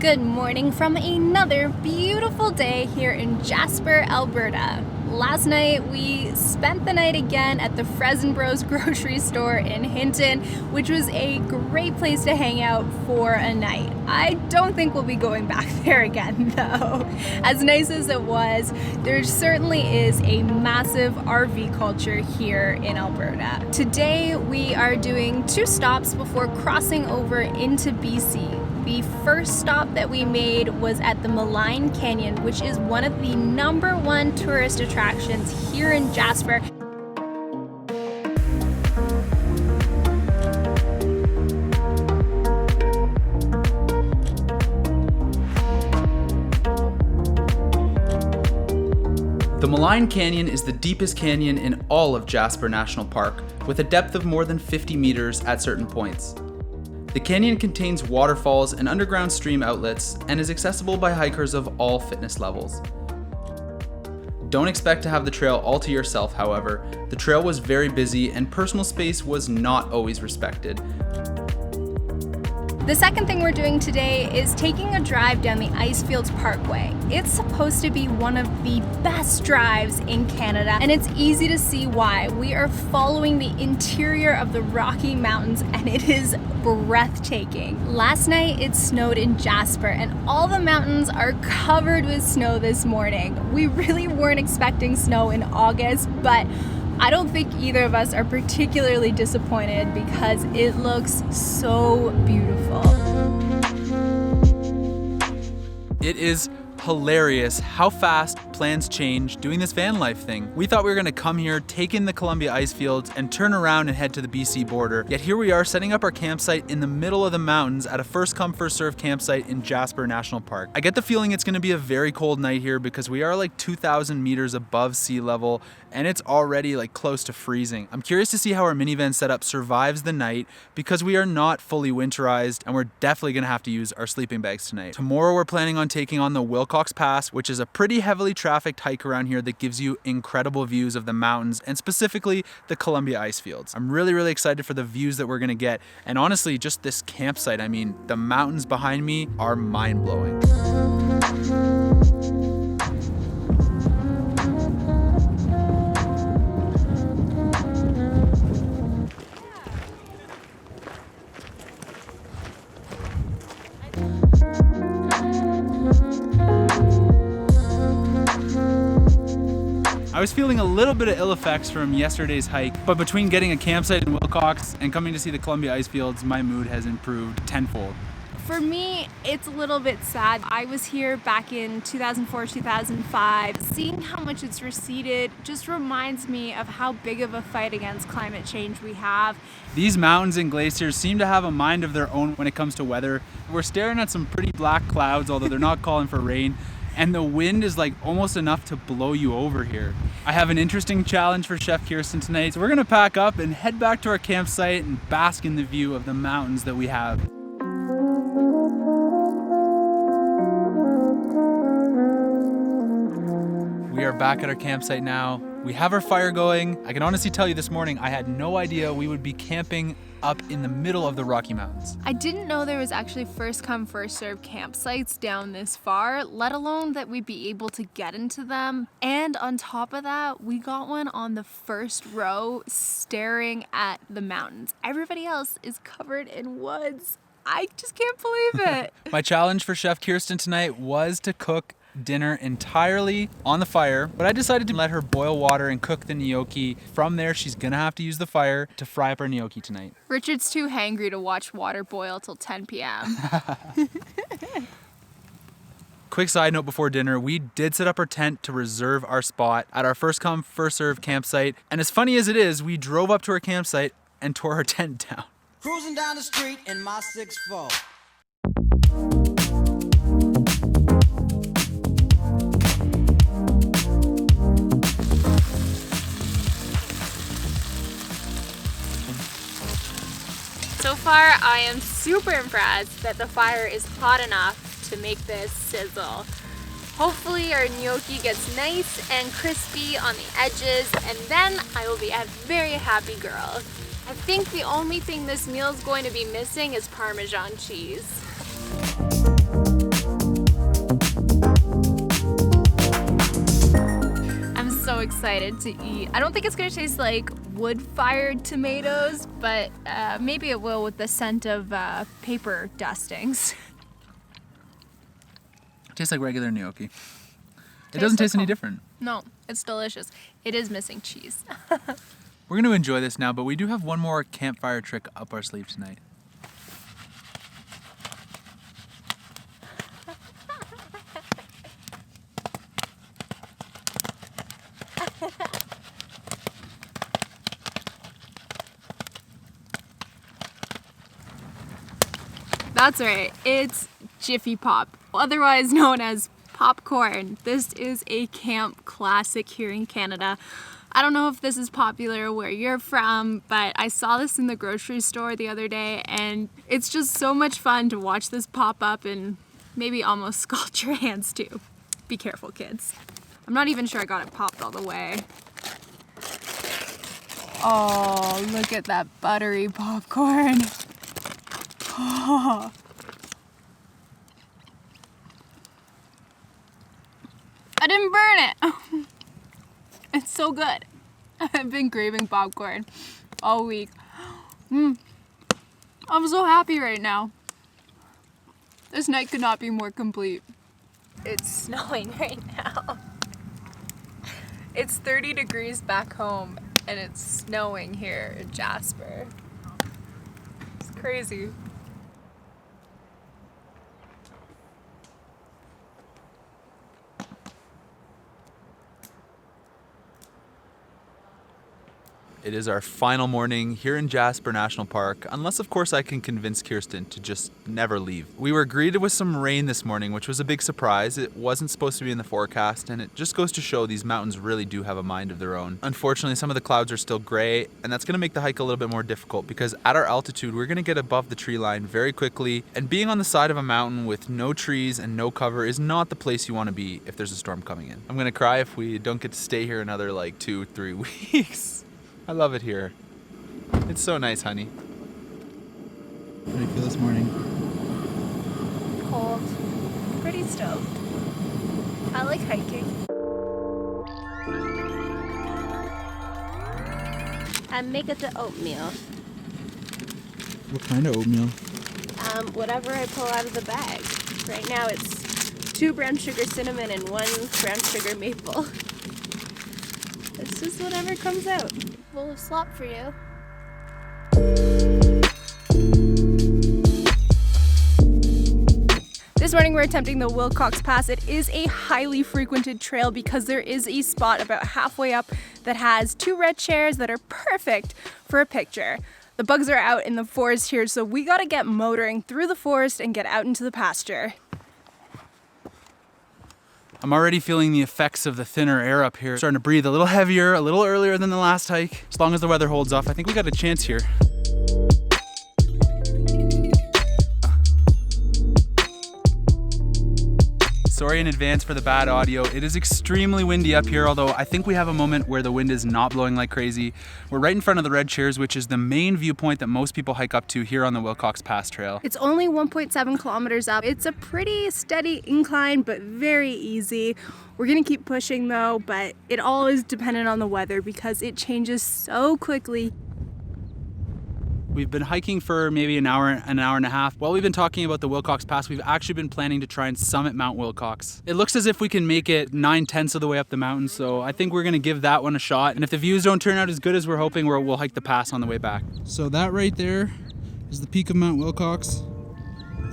Good morning from another beautiful day here in Jasper, Alberta. Last night we spent the night again at the Fresnbros grocery store in Hinton, which was a great place to hang out for a night. I don't think we'll be going back there again though. As nice as it was, there certainly is a massive RV culture here in Alberta. Today we are doing 2 stops before crossing over into BC. The first stop that we made was at the Minivan Canyon, which is one of the #1 tourist attractions here in Jasper. The Minivan Canyon is the deepest canyon in all of Jasper National Park, with a depth of more than 50 meters at certain points. The canyon contains waterfalls and underground stream outlets and is accessible by hikers of all fitness levels. Don't expect to have the trail all to yourself, however. The trail was very busy and personal space was not always respected. The second thing we're doing today is taking a drive down the Icefields Parkway. It's supposed to be one of the best drives in Canada, and it's easy to see why. We are following the interior of the Rocky Mountains, and it is breathtaking. Last night it snowed in Jasper, and all the mountains are covered with snow this morning. We really weren't expecting snow in August, but I don't think either of us are particularly disappointed because it looks so beautiful. It is hilarious how fast plans change doing this van life thing. We thought we were gonna come here, take in the Columbia Icefields, and turn around and head to the BC border. Yet here we are setting up our campsite in the middle of the mountains at a first come first served campsite in Jasper National Park. I get the feeling it's gonna be a very cold night here because we are like 2,000 meters above sea level and it's already like close to freezing. I'm curious to see how our minivan setup survives the night because we are not fully winterized and we're definitely gonna have to use our sleeping bags tonight. Tomorrow we're planning on taking on the Wilcox Pass, which is a pretty heavily trafficked hike around here that gives you incredible views of the mountains and specifically the Columbia Icefields. I'm really excited for the views that we're gonna get, and honestly just this campsite. I mean, the mountains behind me are mind-blowing. I was feeling a little bit of ill effects from yesterday's hike, but between getting a campsite in Wilcox and coming to see the Columbia Icefields, my mood has improved tenfold. For me, it's a little bit sad. I was here back in 2004, 2005. Seeing how much it's receded just reminds me of how big of a fight against climate change we have. These mountains and glaciers seem to have a mind of their own when it comes to weather. We're staring at some pretty black clouds, although they're not calling for rain. And the wind is like almost enough to blow you over here. I have an interesting challenge for Chef Kirsten tonight. So we're gonna pack up and head back to our campsite and bask in the view of the mountains that we have. We are back at our campsite now. We have our fire going. I can honestly tell you this morning, I had no idea we would be camping up in the middle of the Rocky Mountains. I didn't know there was actually first come first served campsites down this far, let alone that we'd be able to get into them. And on top of that, we got one on the first row staring at the mountains. Everybody else is covered in woods. I just can't believe it. My challenge for Chef Kirsten tonight was to cook dinner entirely on the fire, but I decided to let her boil water and cook the gnocchi. From there, she's gonna have to use the fire to fry up our gnocchi tonight. Richard's too hangry to watch water boil till 10 p.m. Quick side note before dinner, we did set up our tent to reserve our spot at our first come, first served campsite. And as funny as it is, we drove up to our campsite and tore our tent down. Cruising down the street in my 6'4". So far, I am super impressed that the fire is hot enough to make this sizzle. Hopefully our gnocchi gets nice and crispy on the edges, and then I will be a very happy girl. I think the only thing this meal is going to be missing is Parmesan cheese. excited to eat. I don't think it's gonna taste like wood-fired tomatoes, but maybe it will with the scent of paper dustings. It tastes like regular gnocchi. It doesn't taste any different. No, it's delicious. It is missing cheese. We're going to enjoy this now, but we do have one more campfire trick up our sleeve tonight. That's right, it's Jiffy Pop, otherwise known as popcorn. This is a camp classic here in Canada. I don't know if this is popular where you're from, but I saw this in the grocery store the other day, and it's just so much fun to watch this pop up and maybe almost scald your hands too. Be careful, kids. I'm not even sure I got it popped all the way. Oh, look at that buttery popcorn. Oh. I didn't burn it. It's so good. I've been craving popcorn all week. I'm so happy right now. This night could not be more complete. It's snowing right now. It's 30 degrees back home and it's snowing here in Jasper. It's crazy. It is our final morning here in Jasper National Park, unless of course I can convince Kirsten to just never leave. We were greeted with some rain this morning, which was a big surprise. It wasn't supposed to be in the forecast, and it just goes to show these mountains really do have a mind of their own. Unfortunately, some of the clouds are still gray, and that's gonna make the hike a little bit more difficult because at our altitude, we're gonna get above the tree line very quickly, and being on the side of a mountain with no trees and no cover is not the place you wanna be if there's a storm coming in. I'm gonna cry if we don't get to stay here another like 2-3 weeks. I love it here. It's so nice, honey. How do you feel this morning? Cold. Pretty stoked. I like hiking. I make it the oatmeal. What kind of oatmeal? Whatever I pull out of the bag. Right now it's 2 brown sugar cinnamon and 1 brown sugar maple. It's just whatever comes out. Full of slop for you. This morning we're attempting the Wilcox Pass. It is a highly frequented trail because there is a spot about halfway up that has 2 red chairs that are perfect for a picture. The bugs are out in the forest here, so we gotta get motoring through the forest and get out into the pasture. I'm already feeling the effects of the thinner air up here. Starting to breathe a little heavier, a little earlier than the last hike. As long as the weather holds off, I think we got a chance here. Sorry in advance for the bad audio. It is extremely windy up here, although I think we have a moment where the wind is not blowing like crazy. We're right in front of the red chairs, which is the main viewpoint that most people hike up to here on the Wilcox Pass Trail. It's only 1.7 kilometers up. It's a pretty steady incline, but very easy. We're gonna keep pushing though, but it all is dependent on the weather because it changes so quickly. We've been hiking for maybe an hour and a half. While we've been talking about the Wilcox Pass, we've actually been planning to try and summit Mount Wilcox. It looks as if we can make it 9/10 of the way up the mountain, so I think we're gonna give that one a shot. And if the views don't turn out as good as we're hoping, we'll hike the pass on the way back. So that right there is the peak of Mount Wilcox.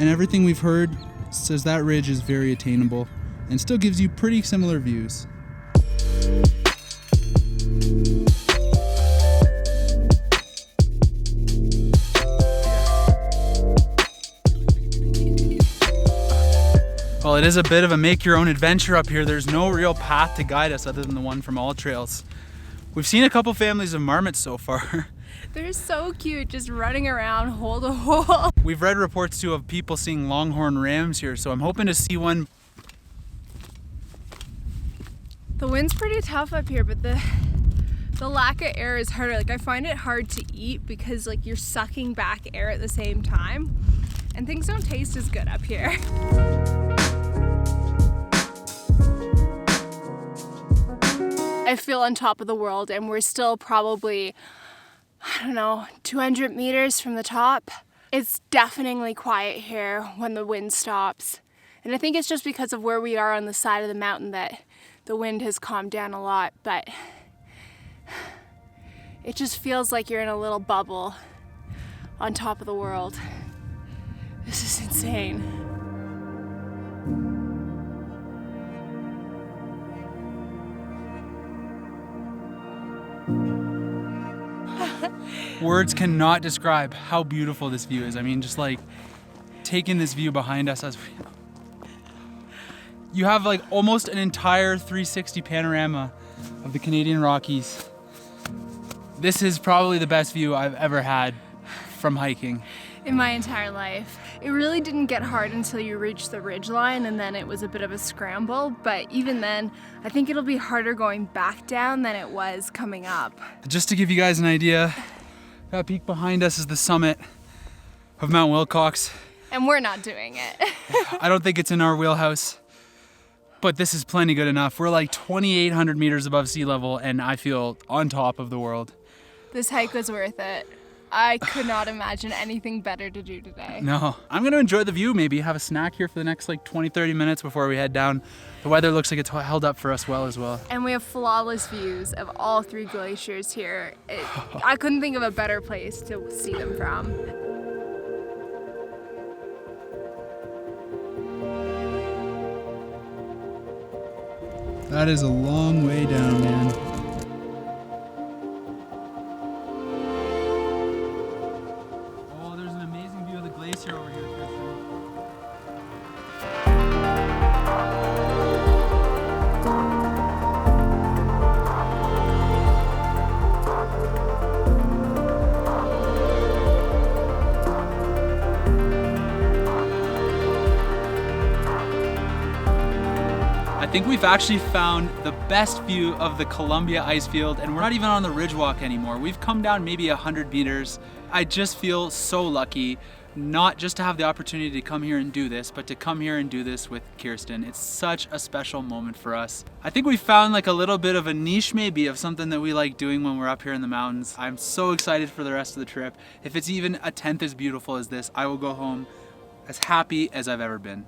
And everything we've heard says that ridge is very attainable and still gives you pretty similar views. Well, it is a bit of a make your own adventure up here. There's no real path to guide us other than the one from All Trails. We've seen a couple families of marmots so far. They're so cute, just running around hole to hole. We've read reports too of people seeing longhorn rams here, so I'm hoping to see one. The wind's pretty tough up here, but the lack of air is harder. Like I find it hard to eat because like you're sucking back air at the same time, and things don't taste as good up here. I feel on top of the world, and we're still probably, I don't know, 200 meters from the top. It's deafeningly quiet here when the wind stops. And I think it's just because of where we are on the side of the mountain that the wind has calmed down a lot, but it just feels like you're in a little bubble on top of the world. This is insane. Words cannot describe how beautiful this view is. I mean, just like taking this view behind us as you have like almost an entire 360 panorama of the Canadian Rockies. This is probably the best view I've ever had from hiking. In my entire life. It really didn't get hard until you reached the ridgeline, and then it was a bit of a scramble, but even then, I think it'll be harder going back down than it was coming up. Just to give you guys an idea, that peak behind us is the summit of Mount Wilcox. And we're not doing it. I don't think it's in our wheelhouse, but this is plenty good enough. We're like 2,800 meters above sea level, and I feel on top of the world. This hike was worth it. I could not imagine anything better to do today. No, I'm gonna enjoy the view, maybe have a snack here for the next like 20-30 minutes before we head down. The weather looks like it's held up for us well as well. And we have flawless views of all three glaciers here. I couldn't think of a better place to see them from. That is a long way down, man. Glacier over here, I think we've actually found the best view of the Columbia Icefield, and we're not even on the ridge walk anymore. We've come down maybe 100 meters. I just feel so lucky, not just to have the opportunity to come here and do this, but to come here and do this with Kirsten. It's such a special moment for us. I think we found like a little bit of a niche maybe of something that we like doing when we're up here in the mountains. I'm so excited for the rest of the trip. If it's even a tenth as beautiful as this, I will go home as happy as I've ever been.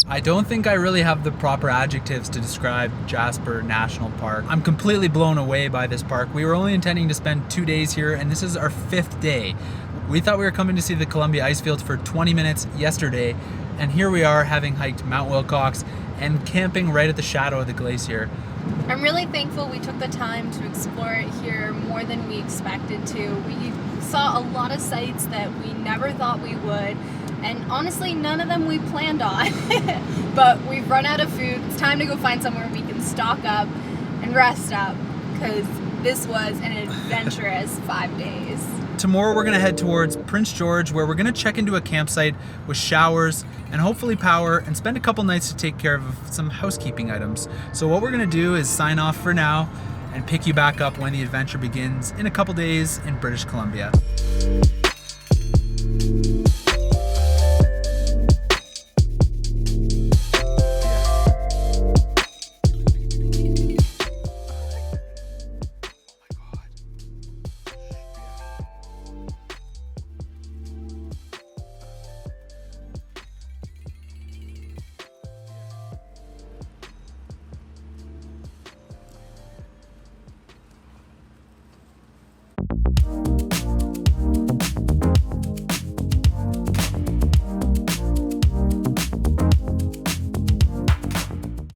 I don't think I really have the proper adjectives to describe Jasper National Park. I'm completely blown away by this park. We were only intending to spend 2 days here, and this is our 5th day. We thought we were coming to see the Columbia Icefield for 20 minutes yesterday, and here we are having hiked Mount Wilcox and camping right at the shadow of the glacier. I'm really thankful we took the time to explore it here more than we expected to. We saw a lot of sites that we never thought we would. And honestly, none of them we planned on. But we've run out of food. It's time to go find somewhere we can stock up and rest up, because this was an adventurous 5 days. Tomorrow we're gonna head towards Prince George, where we're gonna check into a campsite with showers and hopefully power, and spend a couple nights to take care of some housekeeping items. So what we're gonna do is sign off for now and pick you back up when the adventure begins in a couple days in British Columbia.